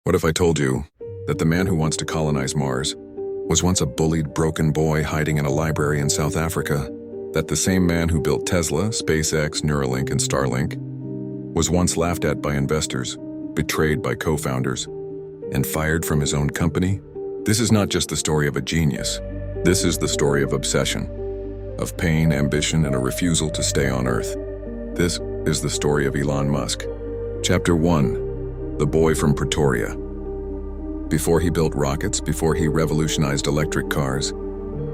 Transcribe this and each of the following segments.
What if I told you that the man who wants to colonize Mars was once a bullied, broken boy hiding in a library in South Africa? That the same man who built Tesla, SpaceX, Neuralink, and Starlink was once laughed at by investors, betrayed by co-founders, and fired from his own company? This is not just the story of a genius. This is the story of obsession, of pain, ambition, and a refusal to stay on Earth. This is the story of Elon Musk. Chapter 1. The Boy from Pretoria. Before he built rockets, before he revolutionized electric cars,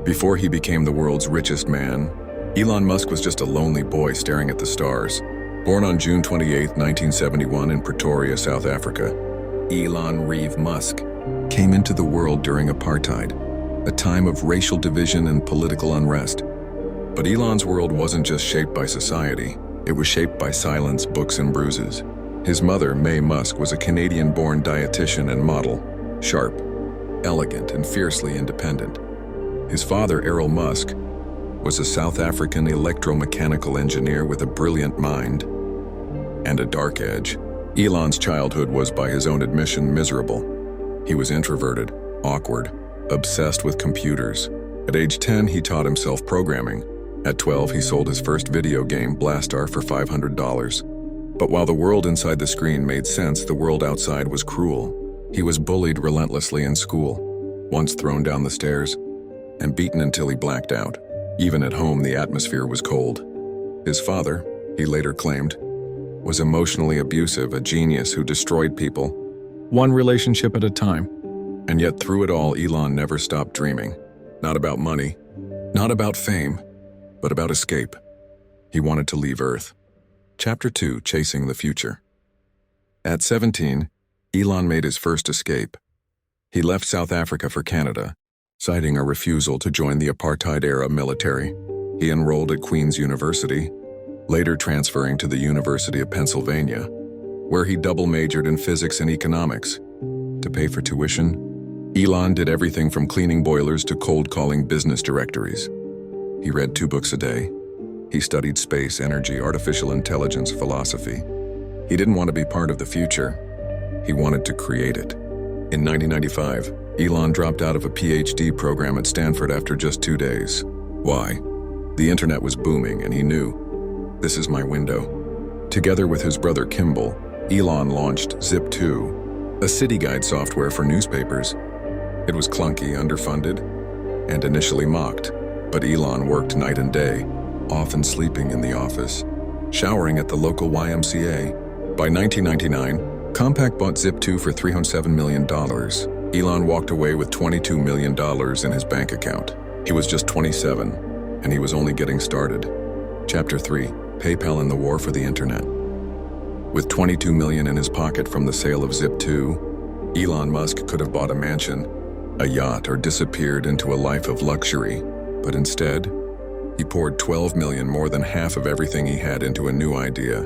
before he became the world's richest man, Elon Musk was just a lonely boy staring at the stars. Born on June 28, 1971 in Pretoria, South Africa, Elon Reeve Musk came into the world during apartheid, a time of racial division and political unrest. But Elon's world wasn't just shaped by society, it was shaped by silence, books, and bruises. His mother, Mae Musk, was a Canadian-born dietitian and model, sharp, elegant, and fiercely independent. His father, Errol Musk, was a South African electromechanical engineer with a brilliant mind and a dark edge. Elon's childhood was, by his own admission, miserable. He was introverted, awkward, obsessed with computers. At age 10, he taught himself programming. At 12, he sold his first video game, Blastar, for $500. But while the world inside the screen made sense, the world outside was cruel. He was bullied relentlessly in school, once thrown down the stairs, and beaten until he blacked out. Even at home, the atmosphere was cold. His father, he later claimed, was emotionally abusive, a genius who destroyed people, one relationship at a time. And yet through it all, Elon never stopped dreaming. Not about money, not about fame, but about escape. He wanted to leave Earth. Chapter 2, Chasing the Future. At 17, Elon made his first escape. He left South Africa for Canada, citing a refusal to join the apartheid-era military. He enrolled at Queen's University, later transferring to the University of Pennsylvania, where he double-majored in physics and economics. To pay for tuition, Elon did everything from cleaning boilers to cold-calling business directories. He read 2 books a day. He studied space, energy, artificial intelligence, philosophy. He didn't want to be part of the future. He wanted to create it. In 1995, Elon dropped out of a PhD program at Stanford after just 2 days. Why? The internet was booming, and he knew, this is my window. Together with his brother Kimball, Elon launched Zip2, a city guide software for newspapers. It was clunky, underfunded, and initially mocked, but Elon worked night and day, often sleeping in the office, showering at the local YMCA. By 1999, Compaq bought Zip2 for $307 million. Elon walked away with $22 million in his bank account. He was just 27, and he was only getting started. Chapter 3, PayPal and the War for the Internet. With $22 million in his pocket from the sale of Zip2, Elon Musk could have bought a mansion, a yacht, or disappeared into a life of luxury. But instead, he poured $12 million, more than half of everything he had, into a new idea,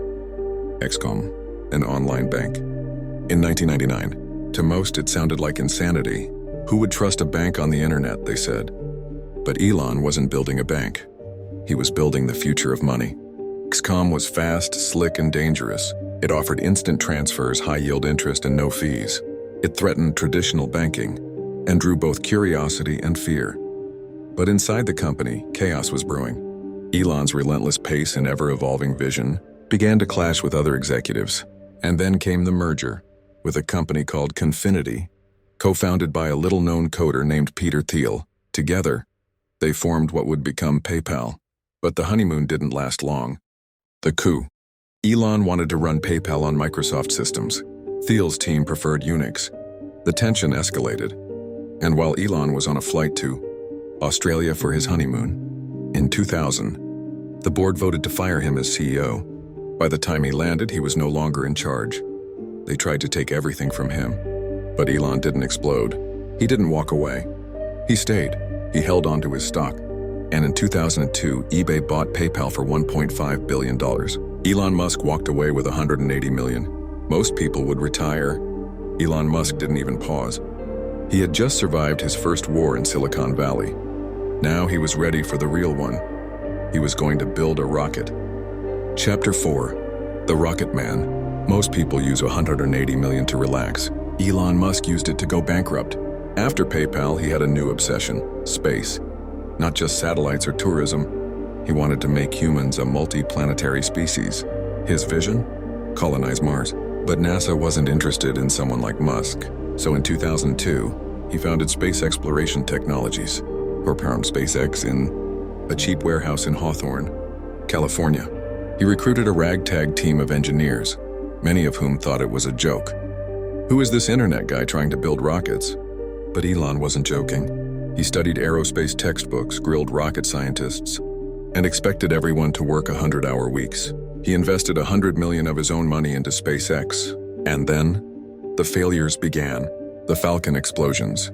XCOM, an online bank. In 1999, to most it sounded like insanity. Who would trust a bank on the internet, they said. But Elon wasn't building a bank. He was building the future of money. XCOM was fast, slick, and dangerous. It offered instant transfers, high-yield interest, and no fees. It threatened traditional banking and drew both curiosity and fear. But inside the company, chaos was brewing. Elon's relentless pace and ever-evolving vision began to clash with other executives. And then came the merger with a company called Confinity, co-founded by a little-known coder named Peter Thiel. Together, they formed what would become PayPal. But the honeymoon didn't last long. The coup. Elon wanted to run PayPal on Microsoft systems. Thiel's team preferred Unix. The tension escalated. And while Elon was on a flight to Australia for his honeymoon, in 2000, the board voted to fire him as CEO. By the time he landed, he was no longer in charge. They tried to take everything from him, but Elon didn't explode. He didn't walk away. He stayed. He held on to his stock. And in 2002, eBay bought PayPal for $1.5 billion. Elon Musk walked away with $180 million. Most people would retire. Elon Musk didn't even pause. He had just survived his first war in Silicon Valley. Now he was ready for the real one. He was going to build a rocket. Chapter 4, The Rocket Man. Most people use $180 million to relax. Elon Musk used it to go bankrupt. After PayPal, he had a new obsession: space. Not just satellites or tourism. He wanted to make humans a multi-planetary species. His vision? Colonize Mars. But NASA wasn't interested in someone like Musk. So in 2002, he founded Space Exploration Technologies, or SpaceX, in a cheap warehouse in Hawthorne, California. He recruited a ragtag team of engineers, many of whom thought it was a joke. Who is this internet guy trying to build rockets? But Elon wasn't joking. He studied aerospace textbooks, grilled rocket scientists, and expected everyone to work 100-hour weeks. He invested $100 million of his own money into SpaceX. And then, the failures began. The Falcon explosions.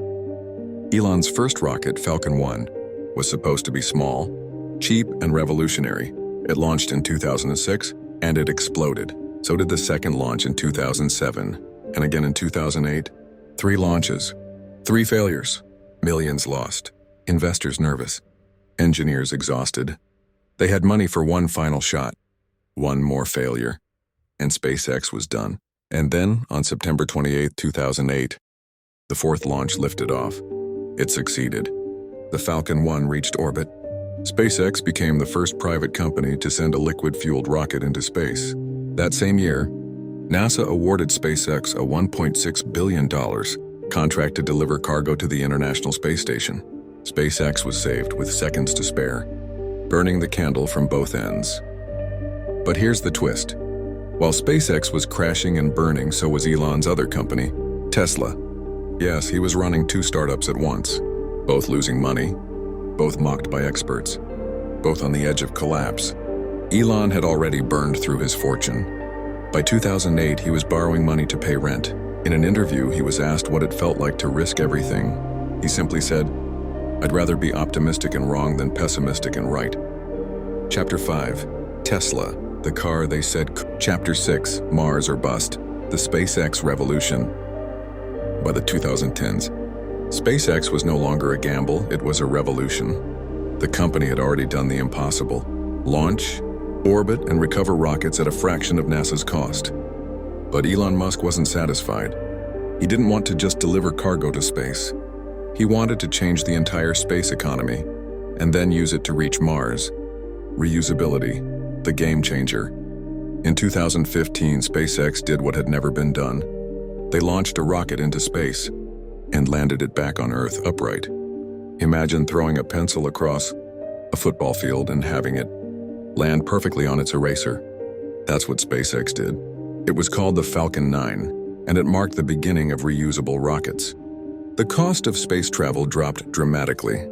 Elon's first rocket, Falcon 1, was supposed to be small, cheap, and revolutionary. It launched in 2006, and it exploded. So did the second launch in 2007, and again in 2008. 3 launches, 3 failures, millions lost, investors nervous, engineers exhausted. They had money for one final shot, one more failure, and SpaceX was done. And then, on September 28, 2008, the 4th launch lifted off. It succeeded. The Falcon 1 reached orbit. SpaceX became the first private company to send a liquid-fueled rocket into space. That same year, NASA awarded SpaceX a $1.6 billion contract to deliver cargo to the International Space Station. SpaceX was saved with seconds to spare, burning the candle from both ends. But here's the twist. While SpaceX was crashing and burning, so was Elon's other company, Tesla. Yes, he was running 2 startups at once, both losing money, both mocked by experts, both on the edge of collapse. Elon had already burned through his fortune. By 2008, he was borrowing money to pay rent. In an interview, he was asked what it felt like to risk everything. He simply said, "I'd rather be optimistic and wrong than pessimistic and right." Chapter 5, Tesla, the car they said. Chapter 6, Mars or Bust, the SpaceX revolution. By the 2010s, SpaceX was no longer a gamble, it was a revolution. The company had already done the impossible: launch, orbit, and recover rockets at a fraction of NASA's cost. But Elon Musk wasn't satisfied. He didn't want to just deliver cargo to space. He wanted to change the entire space economy, and then use it to reach Mars. Reusability, the game changer. In 2015, SpaceX did what had never been done. They launched a rocket into space and landed it back on Earth upright. Imagine throwing a pencil across a football field and having it land perfectly on its eraser. That's what SpaceX did. It was called the Falcon 9, and it marked the beginning of reusable rockets. The cost of space travel dropped dramatically.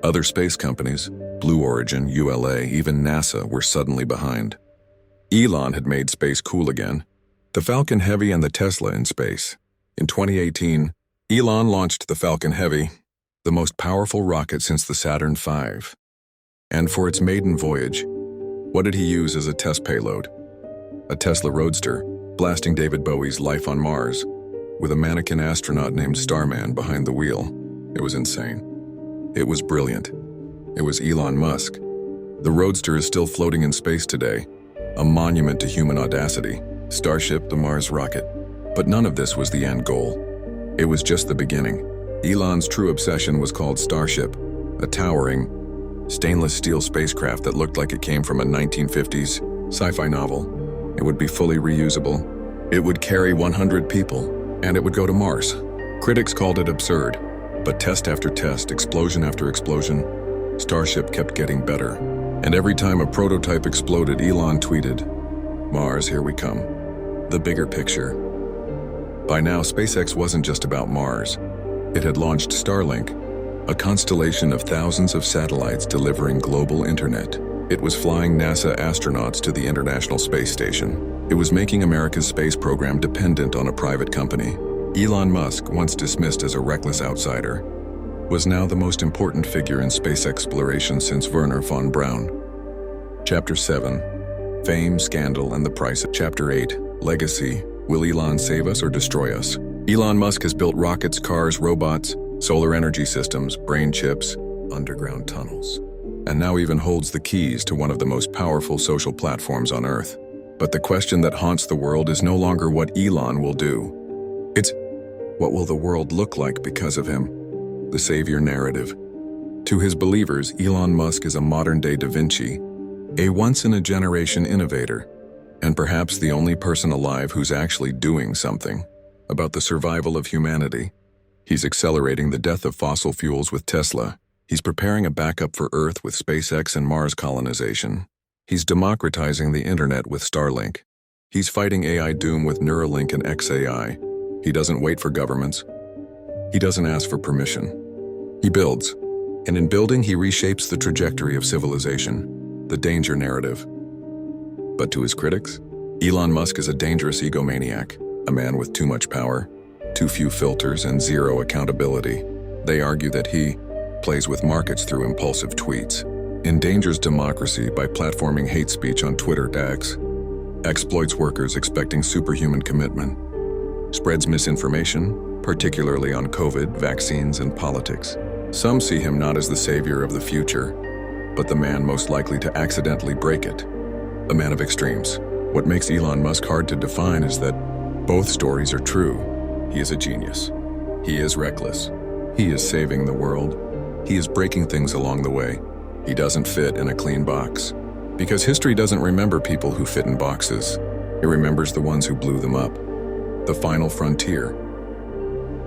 Other space companies, Blue Origin, ULA, even NASA, were suddenly behind. Elon had made space cool again. The Falcon Heavy and the Tesla in space. In 2018, Elon launched the Falcon Heavy, the most powerful rocket since the Saturn V. And for its maiden voyage, what did he use as a test payload? A Tesla Roadster, blasting David Bowie's Life on Mars, with a mannequin astronaut named Starman behind the wheel. It was insane. It was brilliant. It was Elon Musk. The Roadster is still floating in space today, a monument to human audacity. Starship, the Mars rocket. But none of this was the end goal. It was just the beginning. Elon's true obsession was called Starship, a towering, stainless steel spacecraft that looked like it came from a 1950s sci-fi novel. It would be fully reusable. It would carry 100 people, and it would go to Mars. Critics called it absurd, but test after test, explosion after explosion, Starship kept getting better. And every time a prototype exploded, Elon tweeted, "Mars, here we come." The bigger picture. By now, SpaceX wasn't just about Mars. It had launched Starlink, a constellation of thousands of satellites delivering global internet. It was flying NASA astronauts to the International Space Station. It was making America's space program dependent on a private company. Elon Musk, once dismissed as a reckless outsider, was now the most important figure in space exploration since Wernher von Braun. Chapter 7, Fame, Scandal, and the Price. Chapter 8, Legacy. Will Elon save us or destroy us? Elon Musk has built rockets, cars, robots, solar energy systems, brain chips, underground tunnels, and now even holds the keys to one of the most powerful social platforms on Earth. But the question that haunts the world is no longer what Elon will do. It's, What will the world look like because of him? The savior narrative. To his believers, Elon Musk is a modern-day Da Vinci, a once-in-a-generation innovator, and perhaps the only person alive who's actually doing something about the survival of humanity. He's accelerating the death of fossil fuels with Tesla. He's preparing a backup for Earth with SpaceX and Mars colonization. He's democratizing the internet with Starlink. He's fighting AI doom with Neuralink and XAI. He doesn't wait for governments. He doesn't ask for permission. He builds. And in building, he reshapes the trajectory of civilization, the danger narrative. But to his critics, Elon Musk is a dangerous egomaniac, a man with too much power, too few filters, and zero accountability. They argue that he plays with markets through impulsive tweets, endangers democracy by platforming hate speech on Twitter X, exploits workers expecting superhuman commitment, spreads misinformation, particularly on COVID, vaccines, and politics. Some see him not as the savior of the future, but the man most likely to accidentally break it. A man of extremes. What makes Elon Musk hard to define is that both stories are true. He is a genius. He is reckless. He is saving the world. He is breaking things along the way. He doesn't fit in a clean box. Because history doesn't remember people who fit in boxes. It remembers the ones who blew them up. The final frontier.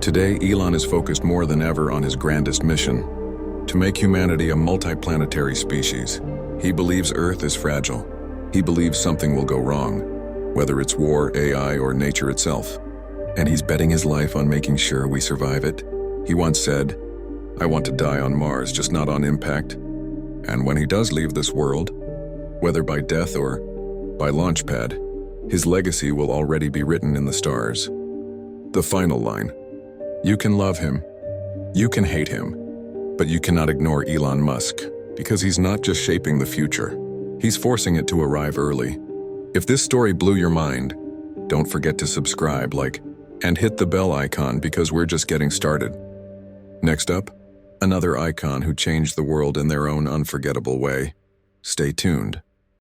Today, Elon is focused more than ever on his grandest mission, to make humanity a multiplanetary species. He believes Earth is fragile. He believes something will go wrong, whether it's war, AI, or nature itself. And he's betting his life on making sure we survive it. He once said, "I want to die on Mars, just not on impact." And when he does leave this world, whether by death or by launchpad, his legacy will already be written in the stars. The final line. You can love him, you can hate him, but you cannot ignore Elon Musk, because he's not just shaping the future, he's forcing it to arrive early. If this story blew your mind, don't forget to subscribe, like, and hit the bell icon because we're just getting started. Next up, another icon who changed the world in their own unforgettable way. Stay tuned.